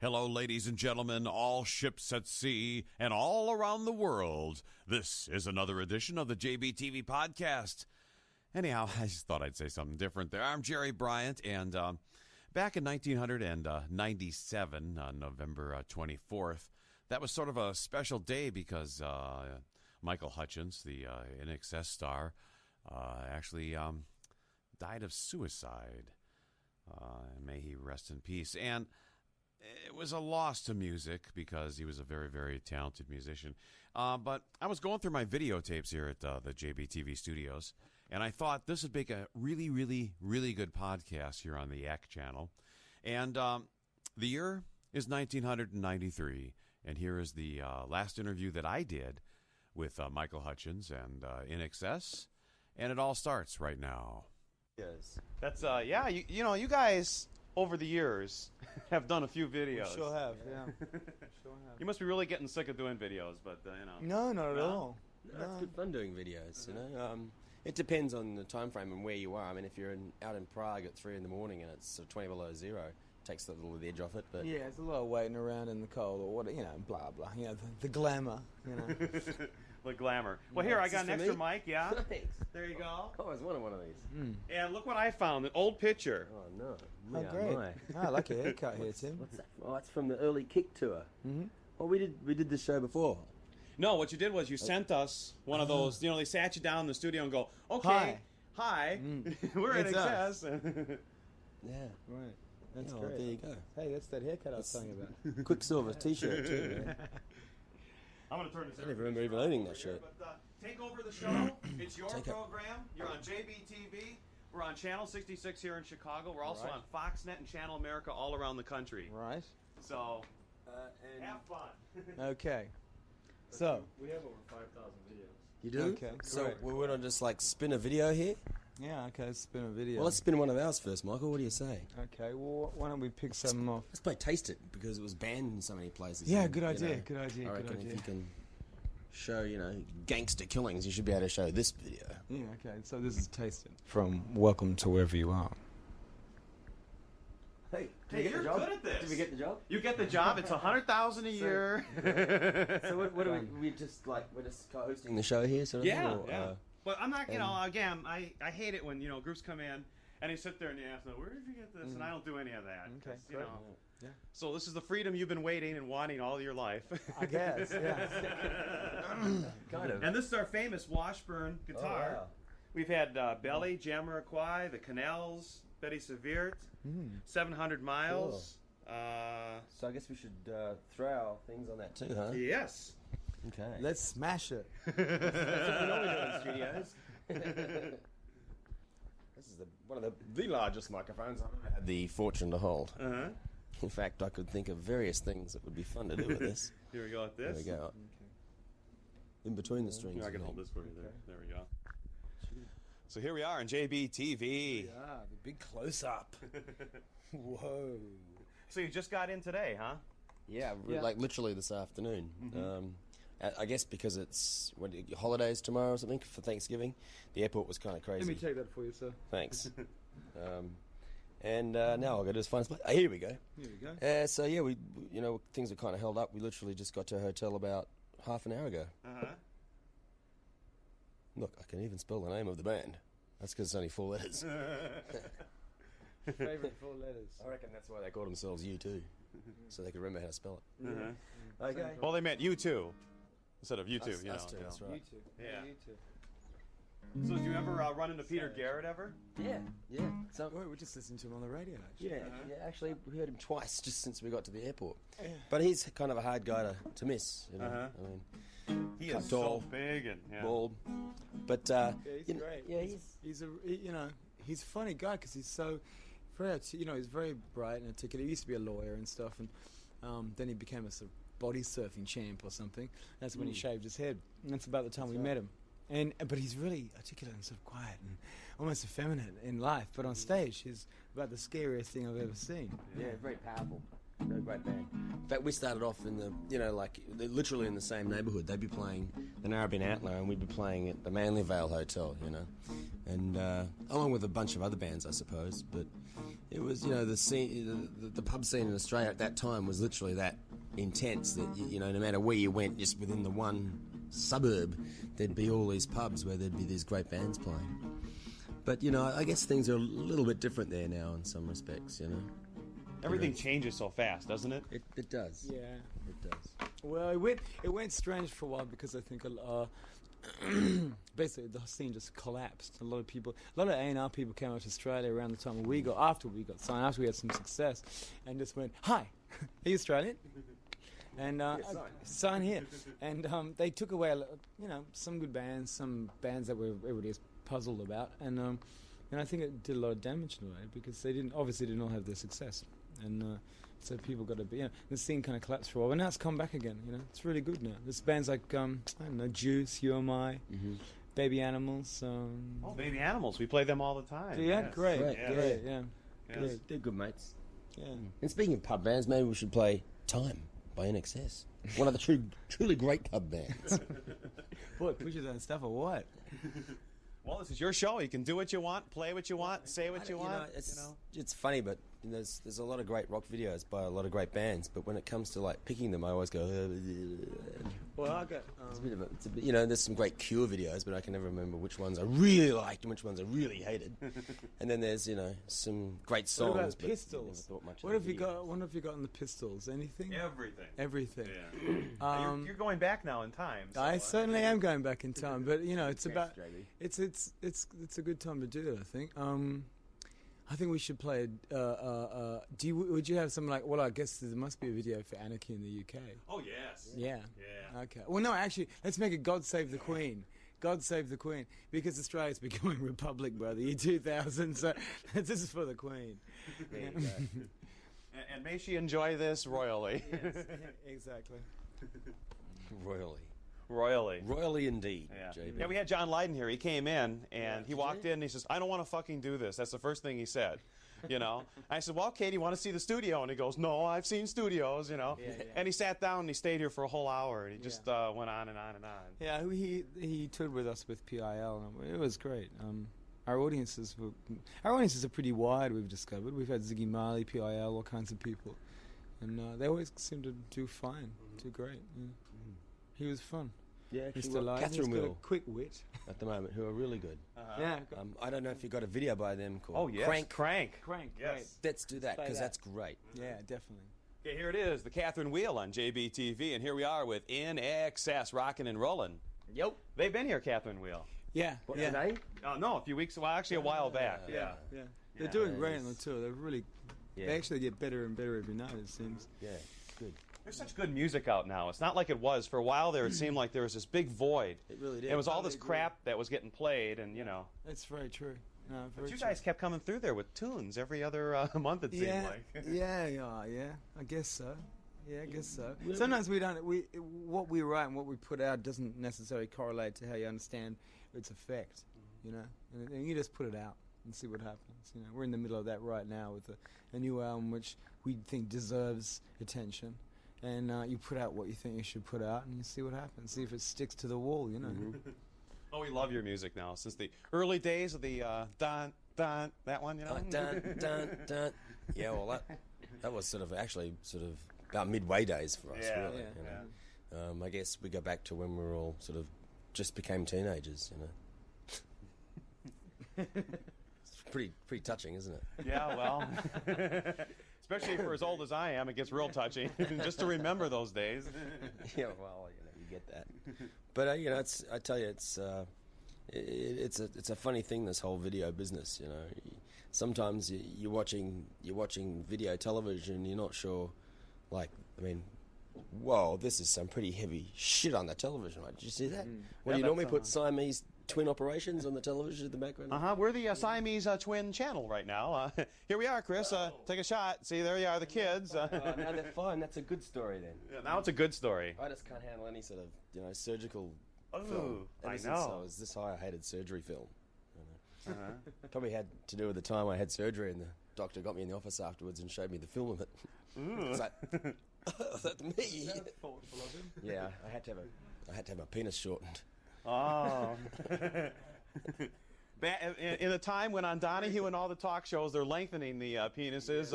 Hello, ladies and gentlemen, all ships at sea and all around the world. This is another edition of the JBTV podcast. Anyhow, I just thought I'd say something different there. I'm Jerry Bryant, and back in 1997, on November 24th, that was sort of a special day because Michael Hutchence, the INXS star, actually died of suicide. May he rest in peace. And it was a loss to music because he was a very, very talented musician. But I was going through my videotapes here at the JBTV studios, and I thought this would make a really, really, really good podcast here on the Yak channel. And the year is 1993, and here is the last interview that I did with Michael Hutchence and INXS, and it all starts right now. Yes. That's, you know, you guys, over the years, have done a few videos. We sure have, yeah. Sure have. You must be really getting sick of doing videos, but, you know. No, not at all. No, it's good fun doing videos, you know. It depends on the time frame and where you are. I mean, if you're out in Prague at 3 in the morning and it's sort of 20 below zero, it takes a little of the edge off it. But yeah, it's a lot of waiting around in the cold or what, you know, blah, blah. You know, the glamour, you know. The glamour. Well, here, I got an extra mic, yeah? Thanks. There you go. I always wanted one of these. And look what I found, an old picture. Oh, no. Oh, Yeah, great. my. I like your haircut here, Tim. What's that? Oh, it's from the early Kick tour. Mm-hmm. Well, we did this show before. No, what you did was you sent us one of those, you know, they sat you down in the studio and go, okay, hi, we're at INXS. Yeah. Right. That's Oh, great. there you go. Hey, that's that haircut I was telling you about. Quicksilver t-shirt too, man. I'm going to turn this I never remember even owning that shirt. But take over the show. It's your program. You're on JBTV. We're on Channel 66 here in Chicago. We're also on FoxNet and Channel America all around the country. Right. So, And have fun. Okay. So. We have over 5,000 videos. you do? Okay, So great. we're going to just like spin a video here? Yeah, okay, let's spin a video. Well, let's spin one of ours first, Michael. What do you say? Okay, well, why don't we pick some off? Let's play Taste It because it was banned in so many places. Yeah, And, good you idea, know, good idea, I good reckon idea. if you can show, you know, gangster killings, you should be able to show this video. Yeah, okay, so this is Taste It from Welcome to Wherever You Are. Hey, Hey, you're good at this. Did we get the job? You get the job. It's $100,000 a year. So what do we just like, we're just co-hosting the show here, sort of Yeah, thing? Or, yeah. But I'm not, you know, again, I hate it when, you know, groups come in and they sit there and they ask, where did you get this? And I don't do any of that. Okay, 'cause, you great. know. Yeah. So this is the freedom you've been waiting and wanting all your life. I guess, yeah. kind of. And this is our famous Washburn guitar. Oh, wow. We've had Belly, Jamiroquai, the Canals, Betty Severt, 700 Miles. So I guess we should throw our things on that too, huh? Yes. Okay. Let's smash it. That's what we normally do in studios. This is one of the largest microphones I've ever had the fortune to hold. Uh-huh. In fact, I could think of various things that would be fun to do with this. Here we go with There this. we go. In between the strings. Here, I can and hold then- this for you there. There we go. So here we are on JBTV. Yeah, the big close-up. Whoa. So you just got in today, huh? Yeah, Yeah. like literally this afternoon. I guess because it's holidays tomorrow or something for Thanksgiving. The airport was kind of crazy. Let me take that for you, sir. Thanks. And now I'll go to this fine spot. Here we go. Here we go. So yeah, we you know, things are kind of held up. We literally just got to a hotel about half an hour ago. Uh-huh. Look, I can even spell the name of the band. That's because it's only 4 letters. Favorite 4 letters. I reckon that's why they called themselves U2, so they could remember how to spell it. Uh-huh. Okay. Well, they meant you too, instead of you two. Us, You know. us two, that's right. You too. Yeah. You too. So did you ever run into Peter Garrett ever? Yeah, yeah. So Wait, we're just listening to him on the radio, actually. yeah, actually we heard him twice just since we got to the airport. But he's kind of a hard guy to miss. You know? Uh-huh. I mean, He Cut is so tall, big and bald, but Yeah, he's you know, great. yeah, You know, he's a funny guy because he's so very, you know, he's very bright and articulate. He used to be a lawyer and stuff, and then he became a sort of body surfing champ or something. That's when he shaved his head. And that's about the time we met him. But he's really articulate and sort of quiet and almost effeminate in life. But on stage, he's about the scariest thing I've ever seen. yeah, very powerful. They're a great band. In fact, we started off in the, you know, like literally in the same neighbourhood. They'd be playing the Narrabeen Outlaw, and we'd be playing at the Manly Vale Hotel, you know. and along with a bunch of other bands, I suppose. But it was, the scene, the pub scene in Australia at that time was literally that intense that no matter where you went, just within the one suburb, there'd be all these pubs where there'd be these great bands playing. But I guess things are a little bit different there now in some respects. Everything changes so fast, doesn't it? It does. Yeah. It does. Well, it went strange for a while because I think basically the scene just collapsed. A lot of A&R people came out to Australia around the time after we got signed, after we had some success, and just went, "Hi, are you Australian?" And sign here. And they took away, some good bands, some bands that everybody was puzzled about, and I think it did a lot of damage in a way because they didn't all have their success, and so people got to be, the scene kind of collapsed for a while, but now it's come back again. It's really good now. There's bands like I don't know, Juice, You Am I, Baby Animals. Baby Animals, we play them all the time. Yeah, Yes. great, Yes. yeah. Yes. They're good mates. Yeah. And speaking of pub bands, maybe we should play Time by INXS. One of the truly great pub bands. Boy, pushes on stuff or what? Well, this is your show. You can do what you want, play what you want, say what you want. It's funny, but there's a lot of great rock videos by a lot of great bands. But when it comes to like picking them, I always go. Well, I got. It's a bit, there's some great Cure videos, but I can never remember which ones I really liked and which ones I really hated. And then there's some great songs. What about but Pistols? never thought much What of have the you video. got? What have you got in the Pistols? Anything? Everything. Everything. Yeah. You're going back now in time. So, I certainly am going back in time, but it's about JB. it's a good time to do it. I think. I think we should play. Would you have something like? Well, I guess there must be a video for Anarchy in the UK. Oh, yes. Yeah. Yeah. Okay. Well, no, actually, let's make it God Save the Queen. God Save the Queen, because Australia's becoming a republic by the year 2000. So this is for the Queen. There you go. And may she enjoy this royally. Yes, exactly. Royally indeed. Yeah. JB. Yeah, we had John Lydon here. He came in, and he did walked you? in, and he says, "I don't want to fucking do this." That's the first thing he said. I said, "Well, Katie, want to see the studio?" And he goes, "No, I've seen studios, Yeah. And he sat down and he stayed here for a whole hour, and he just went on and on and on. Yeah, he toured with us with PIL, and it was great. Our audiences are pretty wide. We've discovered we've had Ziggy Marley, PIL, all kinds of people, and they always seem to do fine, do great. Yeah. He was fun. Yeah, actually, Mr. Lydon, Catherine he's got a Wheel quick wit. at the moment, who are really good. Yeah, I don't know if you got a video by them called Oh, yes. Crank. Crank, Yes. Let's do that Play because that. that's great. yeah, definitely. Okay, here it is, the Catherine Wheel on JBTV, and here we are with INXS, rocking and rolling. Yep. They've been here, Catherine Wheel. Yeah, What, yeah, today? No, a few weeks, well, actually a while back. Yeah. yeah. They're doing great on the Nice. tour. They're really. Yeah. They actually get better and better every night. It seems. Yeah, good. There's such good music out now. It's not like it was. For a while there, it seemed like there was this big void. It really did. It was all Totally this agree. crap that was getting played, and That's very true. No, But very you true. guys kept coming through there with tunes every other month, it seemed like. yeah. I guess so. Yeah, I guess so. Sometimes we don't. What we write and what we put out doesn't necessarily correlate to how you understand its effect. And you just put it out and see what happens. We're in the middle of that right now with a new album which we think deserves attention. And you put out what you think you should put out, and you see what happens. See if it sticks to the wall. Oh, we love your music now. Since the early days of the dun, dun, that one, Dun, dun, dun. Yeah, well, that was sort of about midway days for us, Yeah. really. I guess we go back to when we were all sort of just became teenagers, It's pretty touching, isn't it? Yeah, well, especially for as old as I am, it gets real touchy just to remember those days. Yeah, well, you get that. But I tell you, it's a funny thing, this whole video business. Sometimes you're watching video television, and you're not sure. Whoa, this is some pretty heavy shit on the television. Right? Did you see that? Well, Yeah, you normally that's, put Siamese twin operations on the television in the background. We're the Siamese twin channel right now. Here we are, Chris. Take a shot. See, there you are, the kids. Now they're fine. That's a good story then. Yeah, now it's a good story. I just can't handle any sort of surgical Oh, film. I Since know. I was this high, I hated surgery film. Probably had to do with the time I had surgery, and the doctor got me in the office afterwards and showed me the film of it. It's like, that's me. Thoughtful of him. Yeah, I had to have my penis shortened. Oh. In the time when on Donahue and all the talk shows, they're lengthening the penises.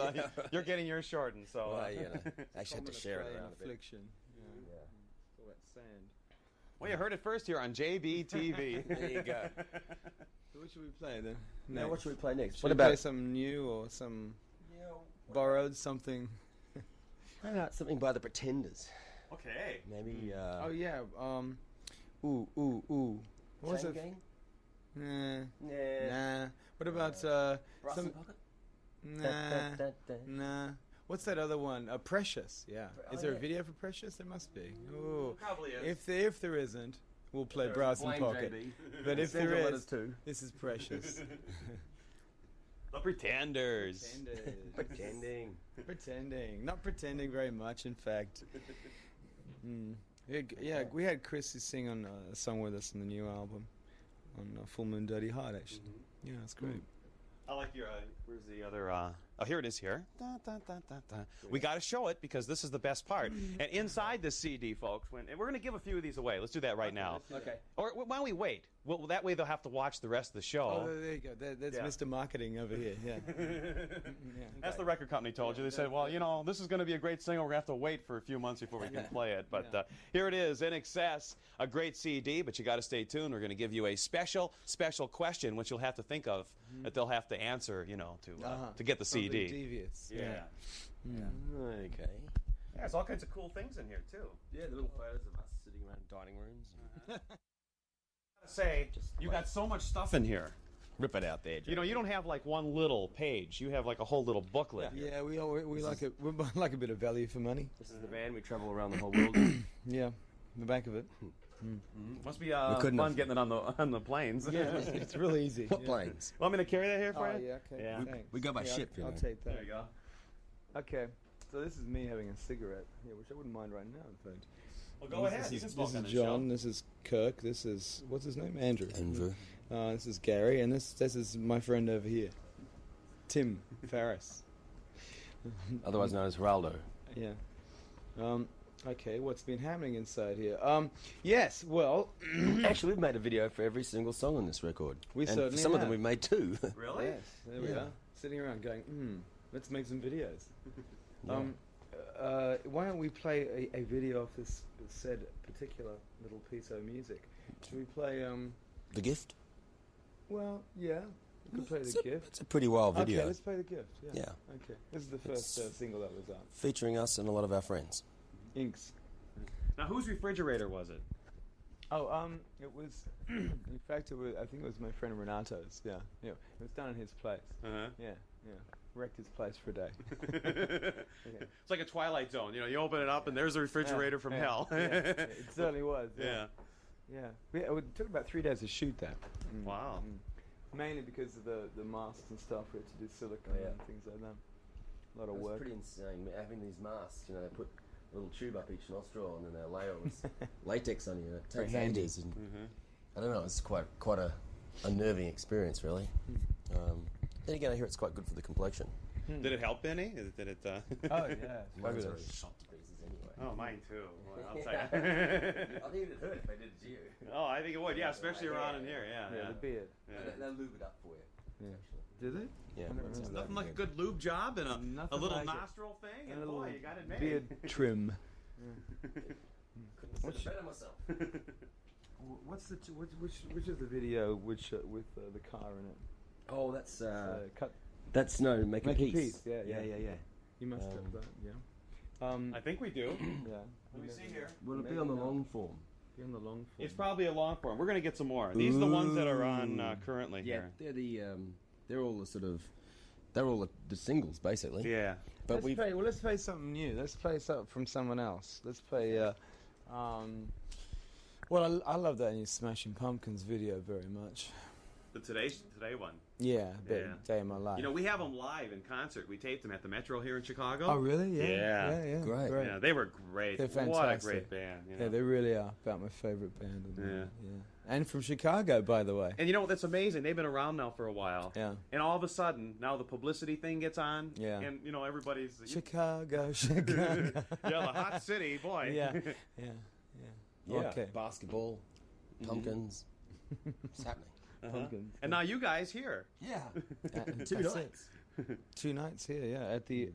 You're getting yours shortened. So Well, you know, I actually had to share it around a bit. Affliction. All that sand. Well, you heard it first here on JBTV. There you go. So what should we play then? Now, what should we play next? Should we play something new or some borrowed something? Why not something by the Pretenders? Okay. Maybe. Oh yeah. What was Chain it? Gang? Nah. What about Brass some? and Pocket? Nah. What's that other one? Precious. Yeah. Is there a yeah. video for Precious? There must be. Ooh. Probably is. If there isn't, we'll play Brass and Pocket. But if there is, this is Precious. The Pretenders. Pretending. Not pretending very much, in fact. Yeah, we had Chris sing on a song with us on the new album, on Full Moon Dirty Heart, actually. Yeah, it's great. I like your. Where's the other? Oh, here it is. Here. We got to show it because this is the best part. And inside this CD, folks, and we're going to give a few of these away. Let's do that right now. Okay. Or why don't we wait? Well, that way they'll have to watch the rest of the show. Oh, there you go. That's Yeah. Mr. Marketing over here. Yeah. That's the record company told you. They said, well, you know, this is going to be a great single. We're going to have to wait for a few months before we can play it. But here it is, INXS, a great CD, but you got to stay tuned. We're going to give you a special question, which you'll have to think of, that they'll have to answer, you know, to get the CD. Devious. Yeah. Okay. Yeah, there's all kinds of cool things in here, too. Yeah, the little photos of us sitting around dining rooms. Say, you got so much stuff in here. Rip it out there, Joe. You know, you don't have like one little page. You have like a whole little booklet. Yeah, we like it. We like a bit of value for money. This is the van we travel around the whole world in. Yeah, the back of it. Must be couldn't fun have- getting it on the planes. Yeah, it's really easy. What yeah. planes? Want me to carry that here Oh for you? yeah, okay. Yeah. Thanks. We go by Yeah, ship, you I'll know. take that. There you go. Okay, so this is me having a cigarette, which I wouldn't mind right now, in fact. Well, go ahead. You This can is, smoke this on is the show. John. This is Kirk. This is what's his name? Andrew. Andrew. This is Gary, and this is my friend over here, Tim Farriss. Otherwise known as Geraldo. Yeah. Okay, what's been happening inside here? Yes. Well, Actually, we've made a video for every single song on this record. We and certainly for some of them have. we've made two. Really? yes. There we Yeah. are, sitting around going, let's make some videos. Why don't we play a video of this said particular little piece of music? Should we play? The Gift? Well, yeah. We could play the gift. It's a pretty wild video. Okay, let's play the gift. Yeah. Yeah. Okay. This is the first single that was out. Featuring us and a lot of our friends. Inks. Now, whose refrigerator was it? Oh, it was. In fact, I think it was my friend Renato's. Yeah. Yeah. It was done in his place. Uh-huh. Yeah. Yeah. Wrecked his place for a day. It's like a Twilight Zone. You know, you open it up and there's a refrigerator from hell. It certainly was. Yeah. Yeah. It took about 3 days to shoot that. Wow. Mainly because of the masks and stuff. We had to do silicone and things like that. A lot of It was work. pretty insane having these masks. You know, they put a little tube up each nostril and then they layer with latex on you. And it takes handy. ages. And I don't know. It's quite a unnerving experience, really. Then again, I hear it's quite good for the complexion. Did it help any? Did it? Oh yeah, Mine's fabulous. already shot to pieces anyway. Oh, mine too. Well, I'll tell I you. think it'd hurt if they did it to you. Oh, I think it would. Yeah, especially around in here. Yeah. Yeah, the beard. They'll lube it up for you. Yeah. Actually. Did they? Yeah. I don't remember that. Nothing like a good lube job and a Nothing little like it. nostril thing, And and a boy, little you got it made. beard trim. Couldn't have said it better myself. Which is the video with the car in it? Oh, that's Cut. that's no make a piece. Yeah. yeah. You must have that. Yeah. I think we do. Yeah. Let me see here. Will it be on the long form? Be on the long form. It's probably a long form. We're gonna get some more. These are the ones that are on currently here. They're all the sort of the singles basically. Yeah. But let's play something new. Let's play something from someone else. Let's play. Well, I love that new Smashing Pumpkins video very much. The today one. Yeah, Yeah. Day of My Life. You know, we have them live in concert. We taped them at the Metro here in Chicago. Oh, really? Yeah. Yeah. Great. Yeah, they were great. They're What a fantastic. great band. You know? Yeah, they really are. About my favorite band. In the Yeah. world, yeah. And from Chicago, by the way. And you know that's amazing. They've been around now for a while. Yeah. And all of a sudden, now the publicity thing gets on. Yeah. And you know everybody's. Chicago. Yeah, the hot city, boy. Yeah. Yeah. Okay. Basketball, pumpkins. It's happening. pumpkins. And now you guys here. Yeah. And 2 that's nights. it. 2 nights here, yeah, at the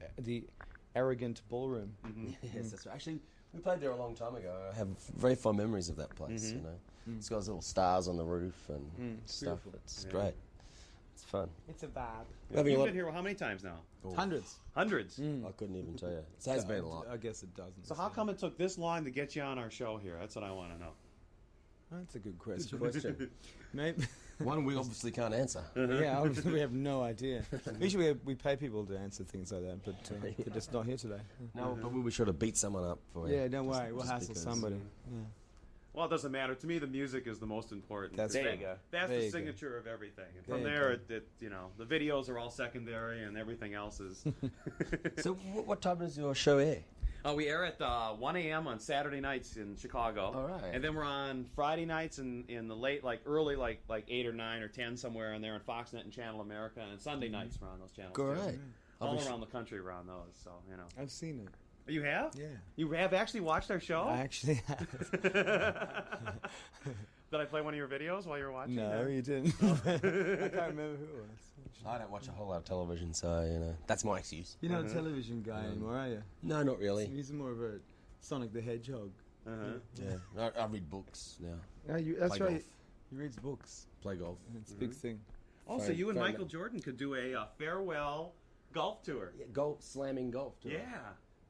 Arrogant Ballroom. Yes, that's right. Actually, we played there a long time ago. I have very fond memories of that place, you know. It's got those little stars on the roof and stuff. beautiful. It's great. It's fun. It's a vibe. We're having a You've lot. been here how many times now? Hundreds. Hundreds. I couldn't even tell you. It has been a lot. I guess it doesn't. So how come it took this long to get you on our show here? That's what I want to know. That's a good question. Good question. Maybe. One we obviously can't answer. Yeah, obviously we have no idea. Usually we pay people to answer things like that, but they're just not here today. No, but we'll be sure to beat someone up for you. Yeah, don't worry. We'll just hassle because. somebody. Yeah. Well, it doesn't matter. To me, the music is the most important. That's There right. you go. That's There the you go. signature of everything. And There from you there, go. you know, the videos are all secondary and everything else is. So what time does your show air? We air at 1 a.m. on Saturday nights in Chicago. All right. And then we're on Friday nights in the late, early, like 8 or 9 or 10 somewhere in there on Foxnet and Channel America. And Sunday nights we're on those channels. too. Great. All around the country we're on those. So, you know. I've seen it. You have? Yeah. You have actually watched our show? I actually have. Did I play one of your videos while you were watching? No, you didn't. I can't remember who it was. I don't watch a whole lot of television, so, you know, that's my excuse. You're not a television guy anymore, are you? No, not really. He's more of a Sonic the Hedgehog. Yeah. I read books now. Yeah, that's Play right. golf. He reads books. Play golf. It's a big thing. Also, Fine, you and fine. Michael Jordan could do a farewell golf tour. Yeah, golf, slamming golf. Too. Yeah.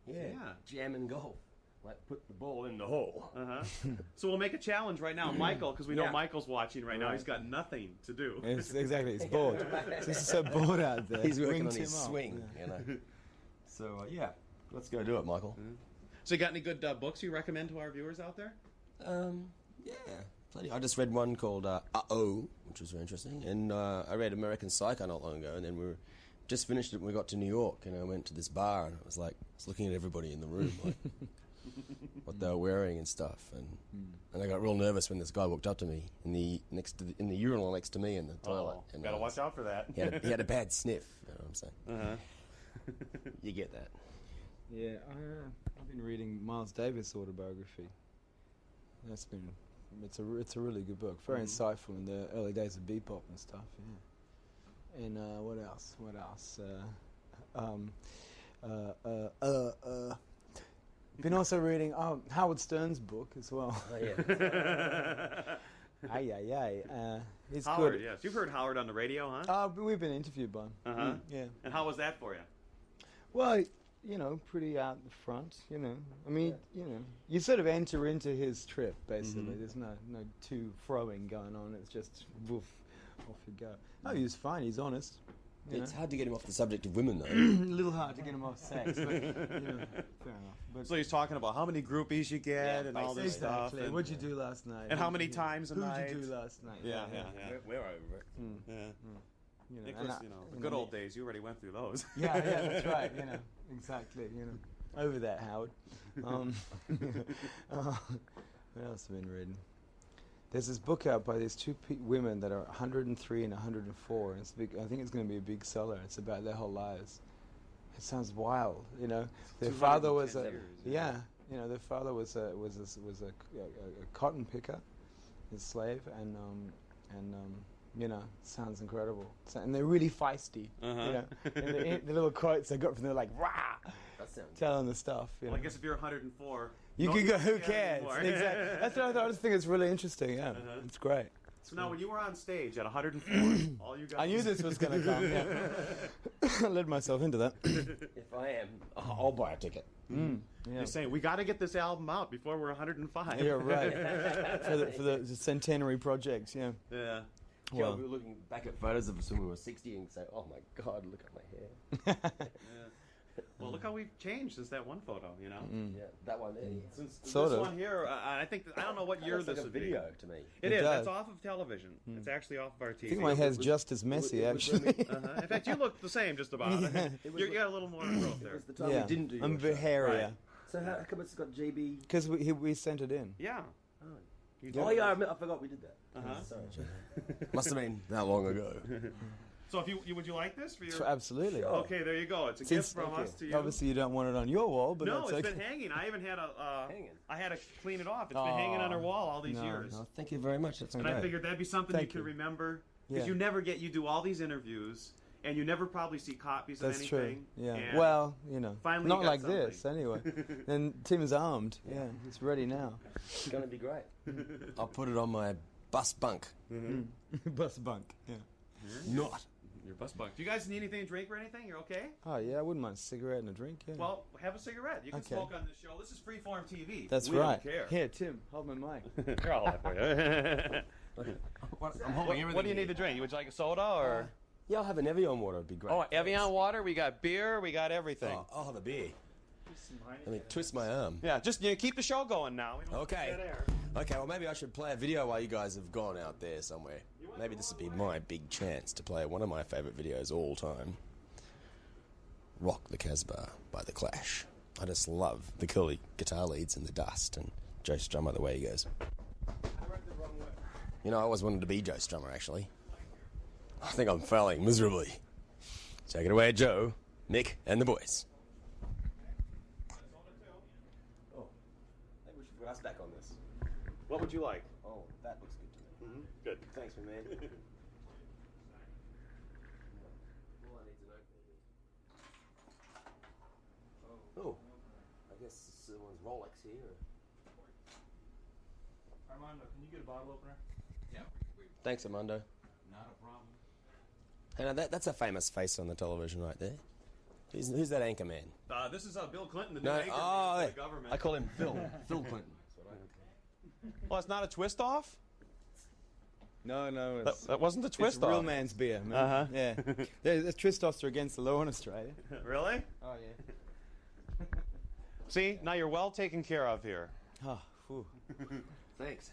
Yeah. Yeah. Jamming golf. Like, put the ball in the hole. So we'll make a challenge right now, Michael, because we know Yeah. Michael's watching right now. Right. He's got nothing to do. It's he's bored. He's so bored out there. He's working Ring on his Tim up. swing, you know. So, yeah. Let's go do it, Michael. So you got any good books you recommend to our viewers out there? Yeah. Plenty. I just read one called Uh-Oh, which was very interesting. And I read American Psycho not long ago, and then we were just finished it when we got to New York, and I went to this bar, and it was like, I was looking at everybody in the room, like, what they were wearing and stuff. And I got real nervous when this guy walked up to me in the urinal next to me in the toilet. And Gotta watch out for that. He had a bad sniff, you know what I'm saying? You get that. Yeah, I've been reading Miles Davis' autobiography. It's a really good book. Very insightful in the early days of bebop and stuff. Yeah. And what else? Been also reading Howard Stern's book as well. Oh, yeah. It's Howard, good. yes. You've heard Howard on the radio, huh? We've been interviewed by him. Yeah. And how was that for you? Well, you know, pretty out the front, you know. I mean, you know, you sort of enter into his trip, basically. There's no too froing going on. It's just, woof, off you go. Oh, he was fine. He's honest. You It's know? hard to get him off the subject of women, though. A little hard to get him off sex, but, you know, fair enough. But So he's talking about how many groupies you get and all this stuff. exactly. And, What'd you do last night? and how many times a night. Who'd you do last night? Yeah. We're over it. Yeah. You know, Nicholas, and you know, the and good I- old days, you already went through those. Yeah, that's right. You know, exactly. You know, over that, Howard. What else have I been reading? There's this book out by these two women that are 103 and 104. And it's big. I think it's going to be a big seller. It's about their whole lives. It sounds wild, you know. Their father was a 210 years, you know, their father was a cotton picker, a slave, and you know, sounds incredible. So, and they're really feisty, you know. And the little quotes I got from them, like, rah, That sounds telling the stuff. You Well, I know. guess if you're 104, You no, could go, you who can't cares? anymore. Exactly. That's what I thought. I just think it's really interesting. Yeah, it's great. So now, when you were on stage at 104, all you got I knew this was going to come. Yeah. I led myself into that. If I am, I'll buy a ticket. Yeah. You're saying we got to get this album out before we're 105. You're right. for the centenary projects. Yeah. Yeah. Yeah, Well. we were looking back at photos of us when we were 60 and say, oh my God, look at my hair. Well, look how we've changed since that one photo. You know, Yeah, that one there. since Sort this of. one here, I think I don't know what year Looks this like a would video be. to me. It It is. does. That's off of television. It's actually off of our TV. I think my hair's just as messy, actually. In fact, you look the same, just about. You got a little more growth It there. was the time Yeah, we didn't do your I'm a bit show. hairier. Right. So how come it's got JB? Because we sent it in. Yeah. Oh, You oh did. yeah, I forgot we did that. Uh-huh. Sorry, Jay. Must have been that long ago. So if you would you like this for your? Absolutely. Okay, there you go. It's a gift from us to you. Obviously, you don't want it on your wall, but No, that's it's okay. been hanging. I even had Hanging? I had to clean it off. It's been hanging on our wall all these years. No, thank you very much. That's And great. I figured that'd be something Thank you could you. remember because Yeah. you do all these interviews and you never probably see copies That's of true. anything. Yeah. And Well, you know, finally not you got like this something. anyway. And Tim's armed. Yeah, it's ready now. It's going to be great. I'll put it on my bus bunk. Bus bunk. Yeah. Not. Your bus bunk. Do you guys need anything to drink or anything? You're okay? Oh yeah, I wouldn't mind a cigarette and a drink. Yeah. Well, have a cigarette. You can Okay. smoke on this show. This is Freeform TV. That's we right. Don't care. Here, Tim, hold my mic. Here, I'll hold it for you. I'm holding everything. What do you need to drink? Would you like a soda or? Yeah, I'll have an Evian water. It'd be great. Oh, Evian water. We got beer. We got everything. Oh, I'll have a beer. Let me twist my arm. Yeah, just keep the show going now. We don't Okay. dead air. Okay, well, maybe I should play a video while you guys have gone out there somewhere. Maybe this would be my big chance to play one of my favourite videos all time. Rock the Casbah by The Clash. I just love the curly guitar leads and the dust and Joe Strummer the way he goes. You know, I always wanted to be Joe Strummer, actually. I think I'm failing miserably. Take it away, Joe, Mick, and the boys. Oh, maybe we should put us back on this. What would you like? Oh, that looks good to me. Good. Thanks, my man. Oh, I guess someone's Rolex here. Armando, can you get a bottle opener? Thanks, Armando. Not a problem. Hey, now that's a famous face on the television right there. Who's that anchor man? This is Bill Clinton, the No, new anchor oh, man for yeah. the government. I call him Phil. Phil Clinton. Well, it's not a twist off. No, it's That wasn't the it's twist real off. man's beer, man. Uh-huh. Yeah. The twist-offs are against the law in Australia. Really? Oh yeah. See, now you're well taken care of here. Oh, phew. Thanks.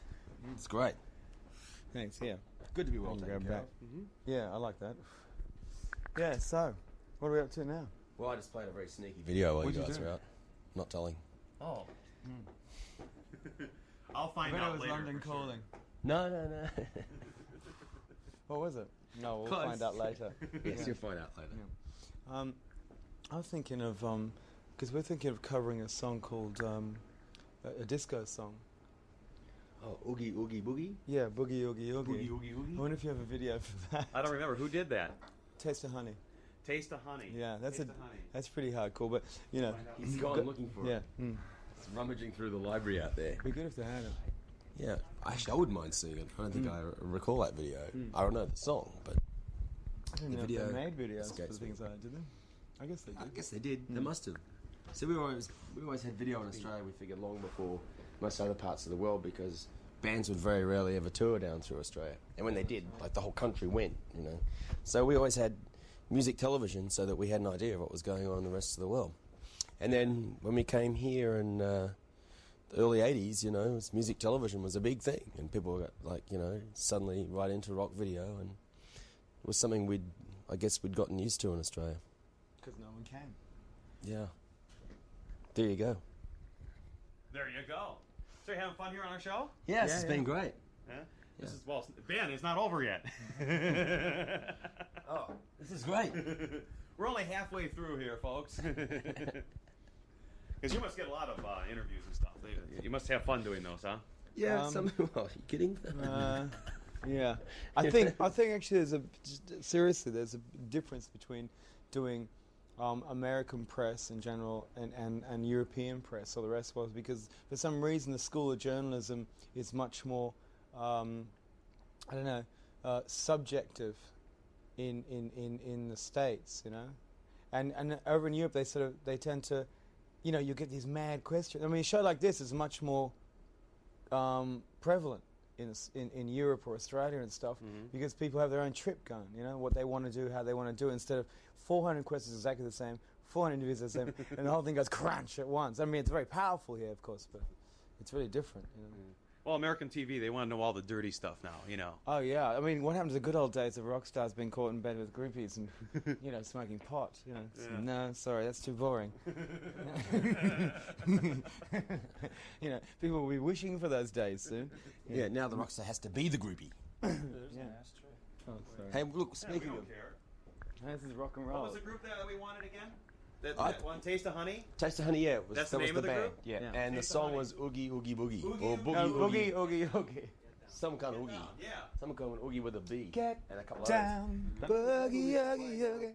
It's great. Thanks. Yeah. Good to be well I can taken grab care that. of. Yeah, I like that. Yeah. So, what are we up to now? Well, I just played a very sneaky video while What'd you you guys do? were out. Not telling. Oh. I'll find out later. for sure. No. What was it? No, we'll Close. find out later. Yes, you'll find out later. I was thinking of because we're thinking of covering a song called a disco song. Oh, Oogie Oogie Boogie? Yeah, Boogie Oogie Oogie. Oogie Oogie Oogie? I wonder if you have a video for that. I don't remember who did that. Taste of Honey. Taste of Honey. Yeah, that's Taste of Honey. that's pretty hardcore, but you know. He's gone looking for Yeah. it. He's rummaging through the library out there. Be good if they had it. Yeah, actually, I wouldn't mind seeing it. I don't think I recall that video. I don't know the song, but I don't The know video if they made videos for escapes me. things like that, did they? I guess they did. I guess they did. They must have. So we always had video in Australia. We figured long before most other parts of the world because bands would very rarely ever tour down through Australia, and when they did, like the whole country went. You know, so we always had music television so that we had an idea of what was going on in the rest of the world. And then when we came here in the early 80s, you know, music television was a big thing, and people got like, you know, suddenly right into rock video, and it was something we'd gotten used to in Australia. Because no one can. Yeah. There you go. There you go. So you're having fun here on our show? Yes, Yeah, it's yeah. been great. Yeah. This is Ben, it's not over yet. Oh, this is great. We're only halfway through here, folks. Because you must get a lot of interviews and stuff. You must have fun doing those, huh? Yeah, Um, are you kidding? Yeah, I think actually seriously there's a difference between doing American press in general and European press or the rest of us, because for some reason the School of Journalism is much more subjective in the States, you know, and over in Europe they tend to, you know, you get these mad questions. I mean, a show like this is much more prevalent in Europe or Australia and stuff, because people have their own trip going, you know, what they want to do, how they want to do it, instead of 400 questions exactly the same, 400 interviews the same, and the whole thing goes crunch at once. I mean, it's very powerful here, of course, but it's really different, you know. Well, American TV, they want to know all the dirty stuff now, you know. Oh, yeah. I mean, what happened to the good old days of rock stars being caught in bed with groupies and, you know, smoking pot? You know, no, sorry, that's too boring. You know, people will be wishing for those days soon. Yeah, now the rockstar has to be the groupie. Yeah. That's true. Oh, sorry. Hey, look, We speaking don't of care. This is rock and What roll. was the group that we wanted again? That I- one, Taste of Honey? Taste of Honey, yeah. It was, That's the that was name the of the band. group? Yeah. Yeah. And the Taste of song Honey. was Oogie Oogie Boogie. Oogie or Oogie Boogie Oogie, Oogie. oogie, oogie. Some kind of Oogie. Yeah. Some kind of an Oogie with a B. Get and a couple down, boogie, oogie, oogie.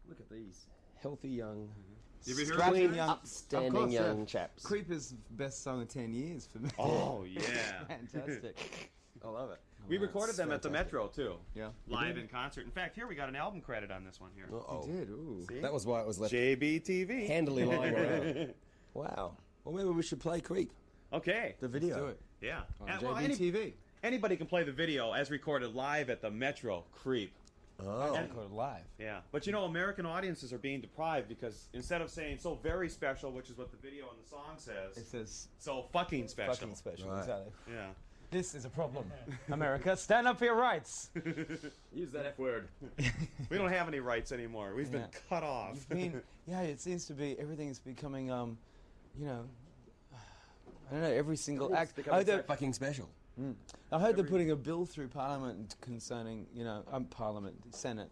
Look at these. Healthy young, You ever heard Scrappy of young- upstanding Of course, young yeah. chaps. Creep is best song of 10 years for me. Oh, yeah. Fantastic. I love it. We recorded them at the fantastic. Metro, too. Yeah. Live in concert. In fact, here we got an album credit on this one here. Uh-oh. You did, ooh. See? That was why it was left JBTV. handily lying around. Wow. Well, maybe we should play Creep, Okay. the video. Do it. Yeah. On And, well, JBTV. anybody can play the video as recorded live at the Metro. Creep. Oh. Recorded live. Yeah. But you know, American audiences are being deprived because instead of saying so very special, which is what the video and the song says, It says so fucking special. fucking special. Right. Exactly. Yeah. This is a problem. America, stand up for your rights. Use that F word. We don't have any rights anymore. We've been Yeah. cut off. You've been, yeah, it seems to be, everything's becoming, you know, I don't know, every single act. Becoming so fucking special. I heard they're putting a bill through Parliament concerning, you know, Parliament, Senate,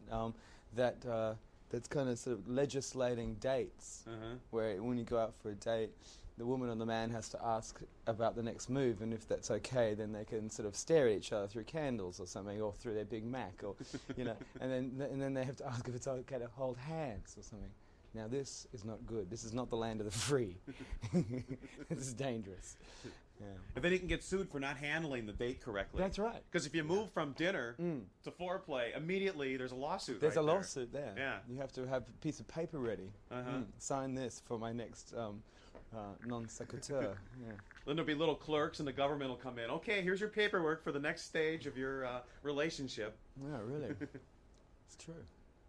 that's kind of sort of legislating dates, where when you go out for a date, the woman and the man has to ask about the next move, and if that's okay, then they can sort of stare at each other through candles or something, or through their Big Mac, or you know, and then they have to ask if it's okay to hold hands or something. Now this is not good. This is not the land of the free. This is dangerous. Yeah. And then you can get sued for not handling the date correctly. That's right. Because if you move from dinner to foreplay, immediately there's a lawsuit. There's right a there. lawsuit there. Yeah. You have to have a piece of paper ready. Sign this for my next non sequitur. Yeah. Then there'll be little clerks, and the government will come in. Okay, here's your paperwork for the next stage of your relationship. Yeah, really. It's true.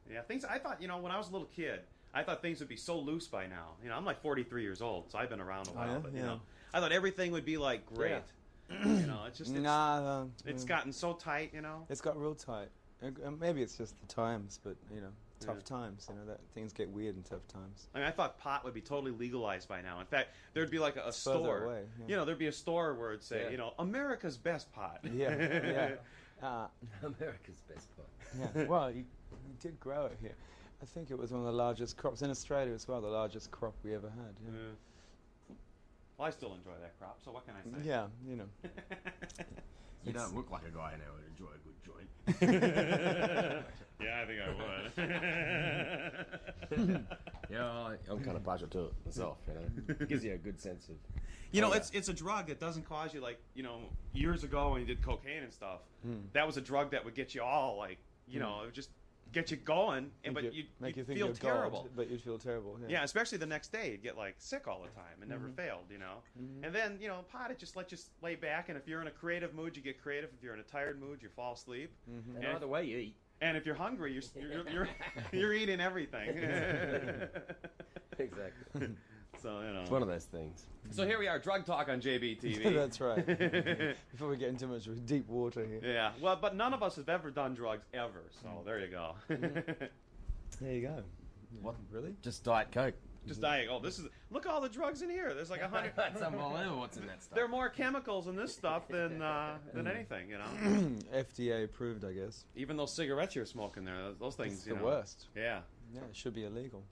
Yeah, things. I thought, you know, when I was a little kid, I thought things would be so loose by now. You know, I'm like 43 years old, so I've been around a while. yeah? But you Yeah. know, I thought everything would be like great. You know, it's just it's gotten so tight. You know. It's got real tight. Maybe it's just the times, but you know, tough times. You know that things get weird in tough times. I mean, I thought pot would be totally legalized by now. In fact, there'd be like a further store. away, yeah. You know, there'd be a store where it'd say, Yeah. you know, America's best pot. Yeah, yeah. America's best part. Yeah. Well, you did grow it here. I think it was one of the largest crops in Australia as well. The largest crop we ever had. Yeah. Well, I still enjoy that crop, so what can I say? Yeah, you know. You don't look like a guy who would enjoy a good joint. Yeah, I think I would. Yeah, I'm kind of partial to it myself. You know, it gives you a good sense of. You know, it's a drug that doesn't cause you, like, you know, years ago when you did cocaine and stuff, that was a drug that would get you all, like, you know, it would just get you going, but you'd think feel you're terrible. God, but you'd feel terrible. Yeah, especially the next day, you'd get, like, sick all the time and never failed, you know? And then, you know, pot, it just lets you lay back, and if you're in a creative mood, you get creative. If you're in a tired mood, you fall asleep. And either way, you eat. And if you're hungry, you're eating everything. Exactly. So, you know. It's one of those things. So here we are, drug talk on JBTV. That's right. Before we get into much deep water here. Yeah, well, but none of us have ever done drugs ever, so there you go. There you go. What? Really? Just Diet Coke. Just dying. Oh, this is, look at all the drugs in here. There's like 100. That's unbelievable what's in that stuff. There are more chemicals in this stuff than anything, you know. FDA approved, I guess. Even those cigarettes you're smoking there, those things, It's you the know. worst. Yeah. Yeah, it should be illegal.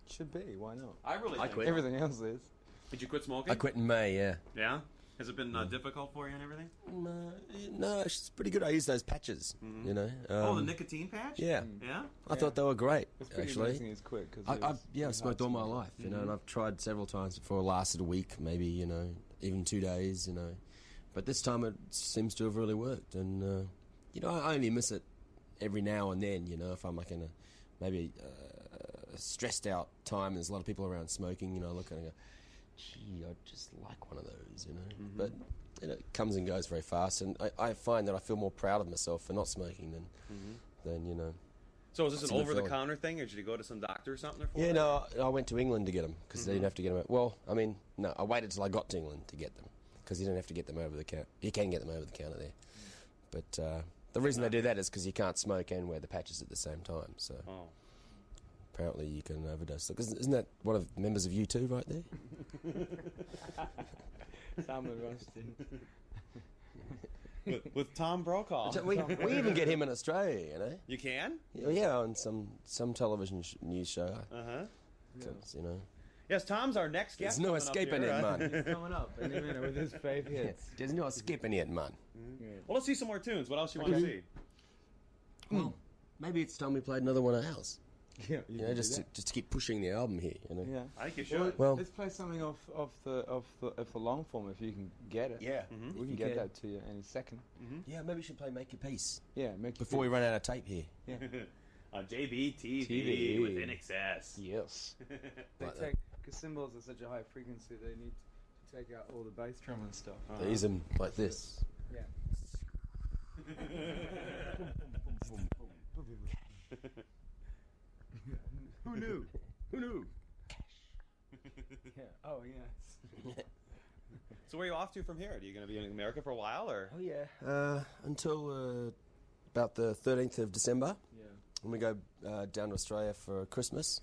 Should be. Why not? I really think. quit. Everything else is. Did you quit smoking? I quit in May, yeah. Yeah? Has it been difficult for you and everything? No, it's pretty good. I use those patches, you know. Oh, the nicotine patch? Yeah. Yeah? I thought they were great, It's pretty actually. amazing he's quit. Cause I've smoked all my life, you know, and I've tried several times before. It lasted a week, maybe, you know, even 2 days, you know. But this time it seems to have really worked. And, you know, I only miss it every now and then, you know, if I'm like in a maybe a stressed out time and there's a lot of people around smoking, you know, I look and I go, gee, I'd just like one of those, you know. But you know, it comes and goes very fast. And I find that I feel more proud of myself for not smoking than you know. So is this It's an a good over-the-counter thing, or did you go to some doctor or something? For Yeah, it? no, I went to England to get them because they didn't have to get them. Well, I mean, no, I waited till I got to England to get them because you don't have to get them over the counter. You can get them over the counter there, but the reason they do that is because you can't smoke and wear the patches at the same time. So apparently you can overdose. Look, isn't that one of the members of U2 right there? Salmon roasting. with Tom Brokaw. We even get him in Australia, you know. You can? Yeah, on some television news show. Uh-huh. You know. Yes, Tom's our next guest. There's no escaping it, man. He's coming up any minute with his fave hits. There's no escaping it, man. Well, let's see some more tunes. What else you want to see? Well, maybe it's time we played another one of ours. Yeah, You know, just to keep pushing the album here. You know. yeah. I think you should. Well- let's play something off the long form if you can get it. Yeah. we can get that to you any second. Yeah, maybe we should play Make Your Peace Yeah, make before we run out of tape here. On JBTV TV. with INXS. Yes. They Like take because cymbals are such a high frequency. They need to take out all the bass drum and stuff. They use them like this. Yeah. Who knew? Who knew? Yeah. Oh yes. So where are you off to from here? Are you going to be in America for a while, or? Oh yeah. Until about the 13th of December, Yeah. when we go down to Australia for Christmas,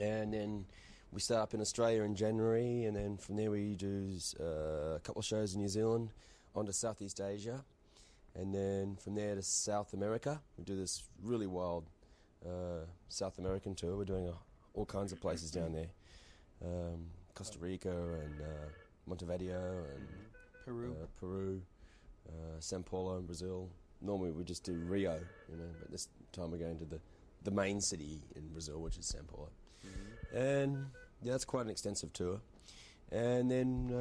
and then we start up in Australia in January, and then from there we do a couple of shows in New Zealand, on to Southeast Asia, and then from there to South America. We do this really wild South American tour. We're doing all kinds of places down there, Costa Rica and Montevideo and Peru, Sao Paulo in Brazil. Normally we just do Rio, you know, but this time we're going to the main city in Brazil, which is Sao Paulo. And yeah, that's quite an extensive tour. And then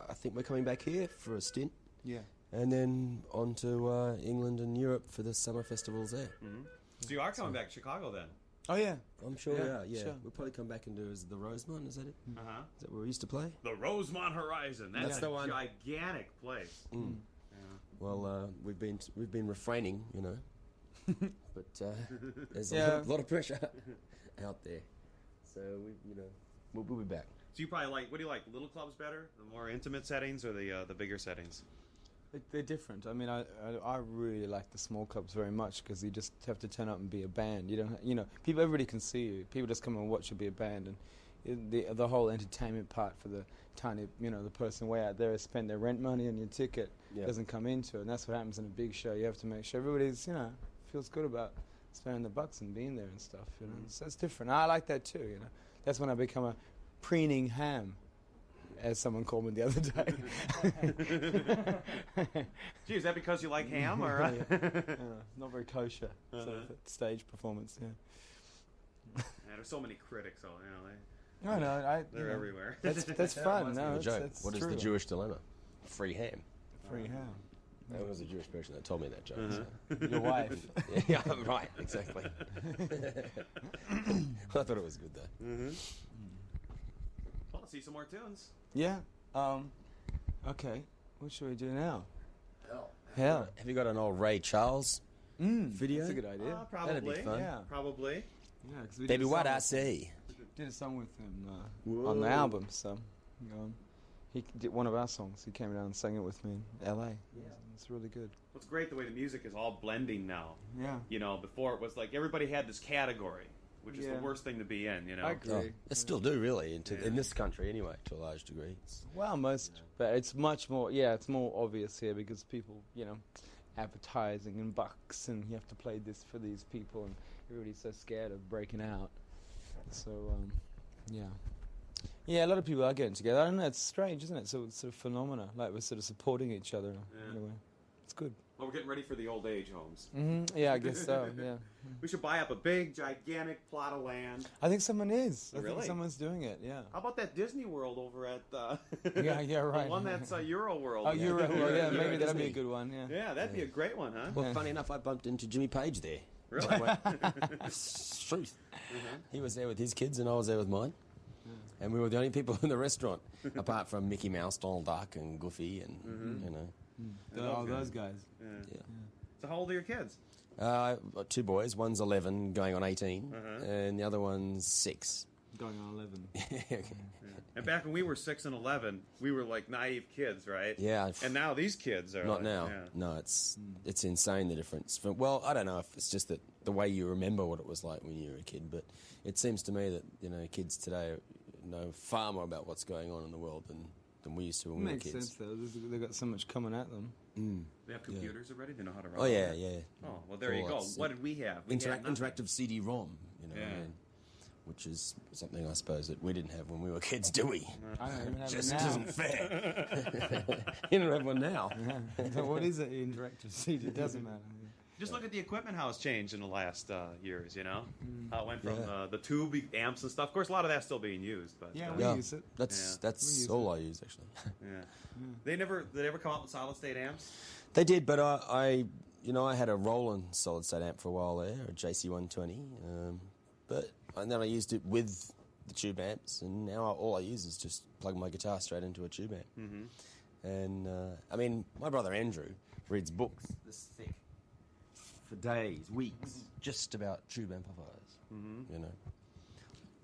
I think we're coming back here for a stint, Yeah. and then on to England and Europe for the summer festivals there. So you are coming back to Chicago then? Oh yeah. I'm sure we Yeah, are, yeah. sure. We'll probably come back and do the Rosemont, is that it? Uh-huh. Is that where we used to play? The Rosemont Horizon. That's That's a the one. gigantic place. Well, we've been refraining, you know, but there's Yeah. a lot of pressure out there. So we'll be back. So you probably like, what do you like, little clubs better? The more intimate settings or the bigger settings? They're different. I mean, I really like the small clubs very much because you just have to turn up and be a band. You don't, everybody can see you. People just come and watch you be a band, and the whole entertainment part for the tiny, the person way out there has spent their rent money and your ticket doesn't come into it, and that's what happens in a big show. You have to make sure everybody's, feels good about spending the bucks and being there and stuff. So it's different. I like that too. That's when I become a preening ham, as someone called me the other day. Gee, is that because you like ham, or? Not very kosher sort of stage performance. Yeah. Yeah, there's so many critics, No, they're everywhere. That's fun. No, The joke. that's What is true. the Jewish dilemma? Free ham. Free ham. That was a Jewish person that told me that joke. Your wife. So. Yeah, right, exactly. I thought it was good though. Well, let's see some more tunes. Yeah. Okay. What should we do now? Hell. Have you got an old Ray Charles video? That's a good idea. Probably. That'd be fun. Yeah. Probably. Yeah, because we Baby, did a what song I with- say? Did a song with him on the album. So he did one of our songs. He came down and sang it with me in L.A. Yeah. It's really good. It's great the way the music is all blending now. Yeah. Before it was like everybody had this category, which is the Yeah. worst thing to be in, I agree. Oh, they still do, really, in this country anyway, to a large degree. Well, but it's much more. Yeah, it's more obvious here because people, advertising and bucks, and you have to play this for these people, and everybody's so scared of breaking out. So, yeah, a lot of people are getting together. I don't know. It's strange, isn't it? So it's sort of phenomena, like we're sort of supporting each other in a way. It's good. Well, we're getting ready for the old age homes. Yeah, I guess so. Yeah. We should buy up a big, gigantic plot of land. I think someone is. I think Really? someone's doing it. Yeah. How about that Disney World over at Yeah, right. the one that's Euro World? Oh, you're right. Well, yeah, maybe that'd be Disney. a good one. Yeah. Yeah, that'd be a great one, huh? Well, funny enough, I bumped into Jimmy Page there. Really? It's truth. He was there with his kids, and I was there with mine. And we were the only people in the restaurant, apart from Mickey Mouse, Donald Duck, and Goofy, and Those guys. Yeah. So how old are your kids? Got two boys. One's 11, going on 18, and the other one's 6. Going on 11. And back when we were 6 and 11, we were like naive kids, right? Yeah. And now these kids are Not like, now. Yeah. No, it's insane, the difference. Well, I don't know if it's just that the way you remember what it was like when you were a kid, but it seems to me that kids today know far more about what's going on in the world than we used to when we were Makes kids. sense though. They've got so much coming at them. They have computers already? They know how to run Oh, yeah, that? yeah. Oh, well, there you go. Lots. What did we have? We had nothing. Interactive CD-ROM, you know, Yeah. I mean, which is something I suppose that we didn't have when we were kids, do we? I don't even have Just it now. isn't fair. You don't have one now. So what is it? Interactive CD? It doesn't matter. Just look at the equipment, how it's changed in the last years, you know? How it went from the tube amps and stuff. Of course, a lot of that's still being used. But Yeah, Yeah, we use it. that's We use all I use, actually. yeah. Did they ever come out with solid-state amps? They did, but I had a Roland solid-state amp for a while there, a JC120, and then I used it with the tube amps, and now all I use is just plug my guitar straight into a tube amp. Mm-hmm. And, I mean, my brother Andrew reads books this thick for days, weeks, just about tube amplifiers, you know.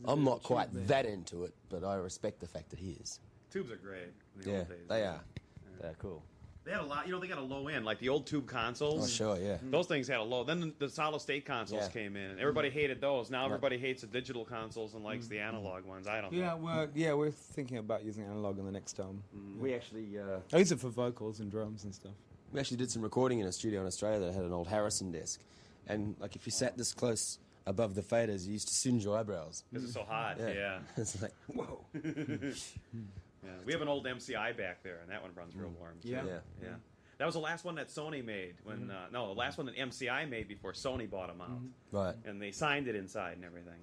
I'm not quite that into it, but I respect the fact that he is. Tubes are great. In the Yeah, old days. they are. They're cool. They had a lot, they got a low end, like the old tube consoles. Oh, sure, yeah. Those things had a low. Then the solid-state consoles Yeah. came in, and everybody hated those. Now everybody hates the digital consoles and likes the analog ones. I don't know. We're thinking about using analog in the next album. We actually I use it for vocals and drums and stuff. did some recording in a studio in Australia that had an old Harrison desk, and like if you sat this close above the faders, you used to singe your eyebrows. Because it's so hot. Yeah. It's like whoa. Yeah. We have an old MCI back there, and that one runs real warm. Too. Yeah. Yeah. That was the last one that Sony made. The last one that MCI made before Sony bought them out. Right. And they signed it inside and everything,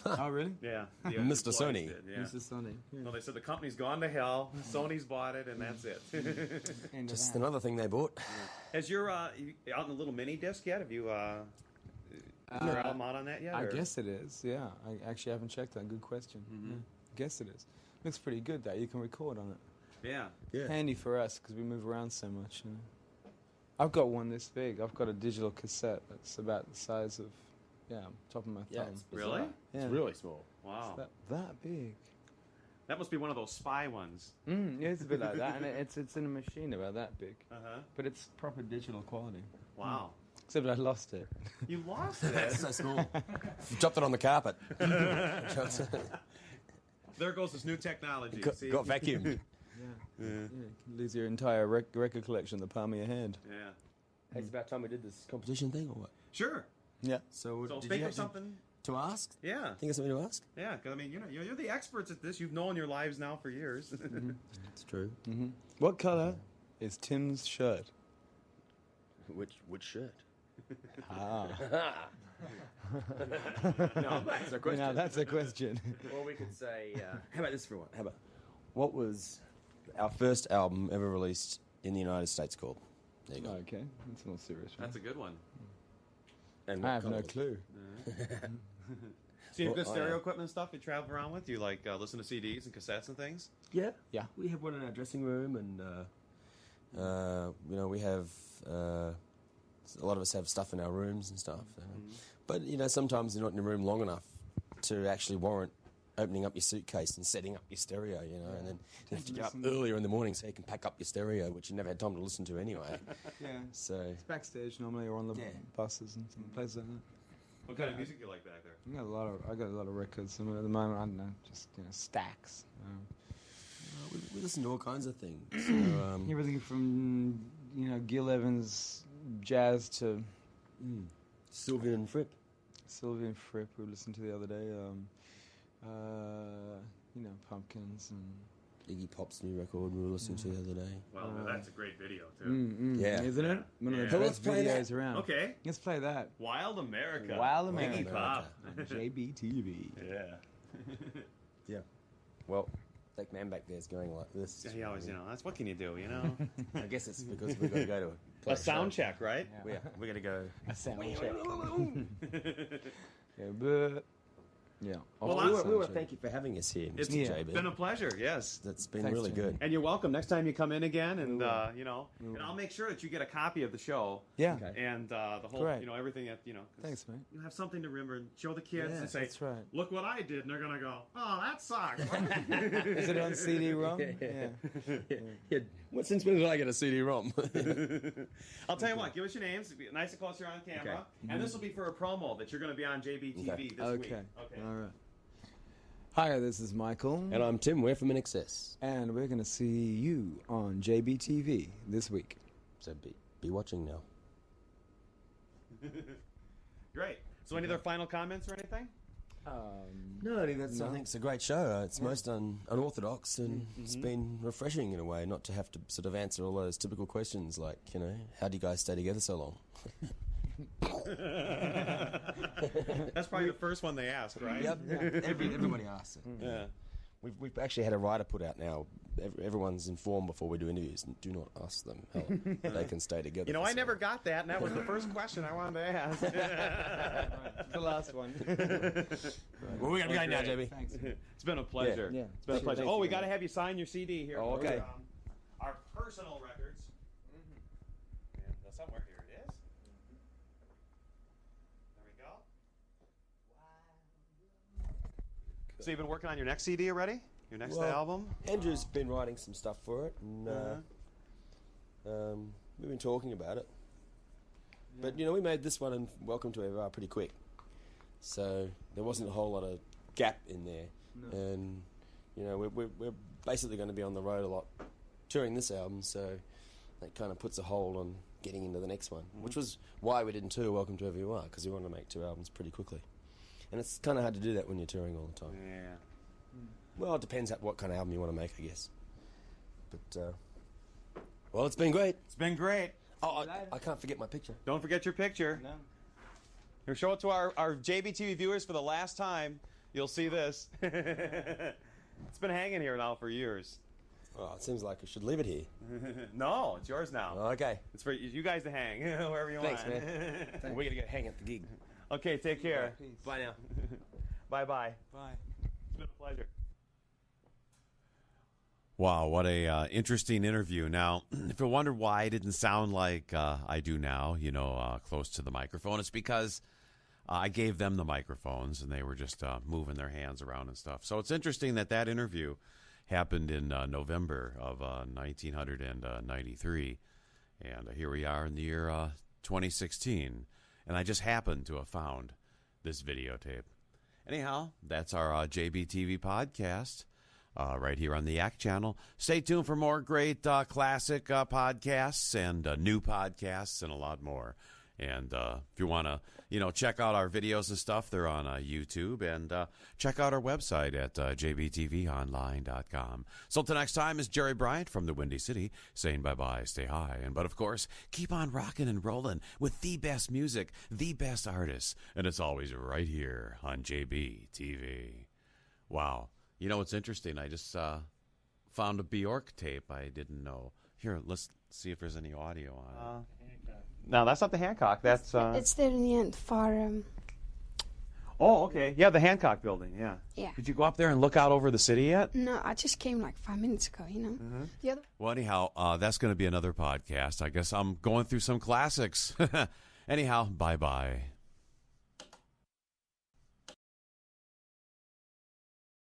Oh, really? Yeah. Mr. employees Sony. did, yeah. This is Sony. No, they said the company's gone to hell. Sony's bought it, and that's it. Just another thing they bought. Has your out in the little mini disc yet? Have you your album out on that yet? I or? guess it is, yeah. I actually haven't checked that. Good question. Yeah. I guess it is. Looks pretty good, that. You can record on it. Yeah. Yeah. Handy for us, because we move around so much. You know. I've got one this big. I've got a digital cassette that's about the size of, top of my thumb. Really? Yeah. It's really small. Wow. That big. That must be one of those spy ones. Yeah, it's a bit like that, and it's in a machine about that big. Uh-huh. But it's proper digital quality. Wow. Except I lost it. You lost it. It's so small. Dropped it on the carpet. There goes this new technology. See? Got vacuumed. Yeah, you can lose your entire record collection in the palm of your hand. Yeah. It's about time we did this competition thing, or what? Sure. Yeah. So, So did think you of have something. to ask? Yeah. Think of something to ask? Yeah, because I mean, you're the experts at this. You've known your lives now for years. It's true. What color is Tim's shirt? Which shirt? Ah. No, that's a question. Now that's a question. Well, we could say, how about this for one? How about, what was our first album ever released in the United States called? There you go. Okay, that's a more serious one. That's a good one. And I have colour no was it? clue. So you have good Well, stereo equipment and stuff you travel around with? You like listen to CDs and cassettes and things? Yeah. Yeah. We have one in our dressing room, and, we have, a lot of us have stuff in our rooms and stuff. But, sometimes you're not in your room long enough to actually warrant opening up your suitcase and setting up your stereo, and then you have to get up earlier in the morning so you can pack up your stereo, which you never had time to listen to anyway. Yeah. So, It's backstage normally, or on the buses and some places like that. What kind of music do you like back there? I got a lot of records. I mean, at the moment, I don't know, just stacks. we listen to all kinds of things. So, Everything from Gil Evans jazz to Sylvian and Fripp. Sylvian Fripp, we listened to the other day. Pumpkins and Iggy Pop's new record we were listening to the other day. Well, that's a great video, too. Yeah. isn't it? One of the Yeah. best Let's play videos that. around. Okay. Let's play that. Wild America. Wild Iggy America. Pop. JBTV. Yeah. Yeah. Well, that man back there is going like this. Yeah, he always, that's what can you do, I guess it's because we've got to go to play A sound check, right? Yeah, we're going to go. A sound check. Yeah, but yeah. Well, we sound want to thank you for having us here, It's Mr. JB. been a pleasure, yes. That's been Thanks, really Jamie. good. And you're welcome next time you come in again, and will. and I'll make sure that you get a copy of the show. Yeah. Okay. And the whole, Great. everything that 'cause Than's, mate. you have something to remember and show the kids Yeah, and say, That's right. "Look what I did," and they're gonna go, "Oh, that sucks." Is it on CD-ROM? Yeah. Yeah. Since when did I get a CD-ROM? I'll tell you what. Give us your names. Be nice and close here on camera, Okay. and this will be for a promo that you're going to be on JBTV Okay. this week. Okay. All right. Hi, this is Michael. And I'm Tim. We're from INXS. And we're going to see you on JBTV this week. So be watching now. Great. So any other final comments or anything? No, I think it's a great show. It's most unorthodox, and it's been refreshing in a way not to have to sort of answer all those typical questions like, how do you guys stay together so long? That's probably the first one they asked, right? Yep. Everybody asks it. Yeah. We've actually had a writer put out now. Everyone's informed before we do interviews. And do not ask them how they can stay together. I never got that, and that was the first question I wanted to ask. The last one. Well, we got to go now, JB. Thanks. It's been a pleasure. Yeah. It's been a pleasure. Thanks We again. got to have you sign your CD here. Oh, okay. Our personal records. And somewhere here it is. There we go. So you've been working on your next CD already? Your next album? Andrew's been writing some stuff for it, and we've been talking about it. But, we made this one and Welcome to Ever pretty quick. So there wasn't a whole lot of gap in there. No. And, we're basically going to be on the road a lot touring this album, so that kind of puts a hold on getting into the next one, which was why we didn't tour Welcome to Ever You Are, because we wanted to make 2 albums pretty quickly. And it's kind of hard to do that when you're touring all the time. Yeah. Well, it depends on what kind of album you want to make, I guess. But, well, it's been great. It's been great. Oh, I can't forget my picture. Don't forget your picture. No. Here, show it to our JBTV viewers for the last time. You'll see this. It's been hanging here now for years. Oh, it seems like I should leave it here. No, it's yours now. Okay. It's for you guys to hang wherever you Thanks, want. man. We're going to go hang at the gig. Okay, take care. Peace. Bye now. Bye-bye. Bye. It's been a pleasure. Wow, what a interesting interview. Now, if you wonder why I didn't sound like I do now, close to the microphone, it's because I gave them the microphones and they were just moving their hands around and stuff. So it's interesting that interview happened in November of 1993. And here we are in the year 2016. And I just happened to have found this videotape. Anyhow, that's our JBTV podcast. Right here on the Yak channel. Stay tuned for more great classic podcasts and new podcasts and a lot more. And if you want to, check out our videos and stuff, they're on YouTube. And check out our website at jbtvonline.com. So till next time, is Jerry Bryant from the Windy City saying bye-bye, stay high. But, of course, keep on rocking and rolling with the best music, the best artists. And it's always right here on JBTV. Wow. What's interesting? I just found a Bjork tape I didn't know. Here, let's see if there's any audio on it. No, that's not the Hancock. That's It's there in the end for Oh, okay. Yeah, the Hancock building. Yeah. Yeah. Did you go up there and look out over the city yet? No, I just came like 5 minutes ago. The other. Well, anyhow, that's going to be another podcast. I guess I'm going through some classics. Anyhow, bye bye.